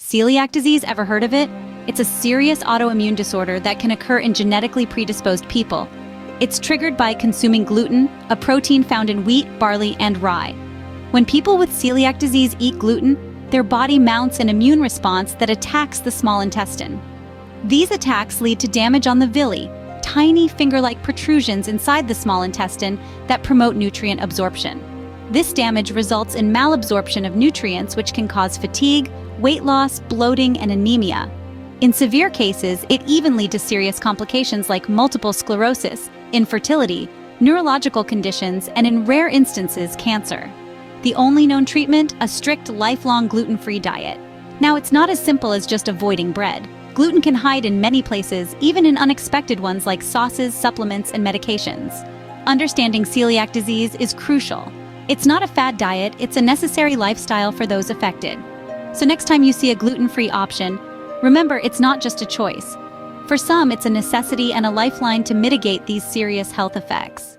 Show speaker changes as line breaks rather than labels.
Celiac disease, ever heard of it? It's a serious autoimmune disorder that can occur in genetically predisposed people. It's triggered by consuming gluten, a protein found in wheat, barley, and rye. When people with celiac disease eat gluten, their body mounts an immune response that attacks the small intestine. These attacks lead to damage on the villi, tiny finger-like protrusions inside the small intestine that promote nutrient absorption. This damage results in malabsorption of nutrients, which can cause fatigue, weight loss, bloating, and anemia. In severe cases, it even leads to serious complications like multiple sclerosis, infertility, neurological conditions, and in rare instances, cancer. The only known treatment? A strict, lifelong gluten-free diet. Now, it's not as simple as just avoiding bread. Gluten can hide in many places, even in unexpected ones like sauces, supplements, and medications. Understanding celiac disease is crucial. It's not a fad diet, it's a necessary lifestyle for those affected. So next time you see a gluten-free option, remember it's not just a choice. For some, it's a necessity and a lifeline to mitigate these serious health effects.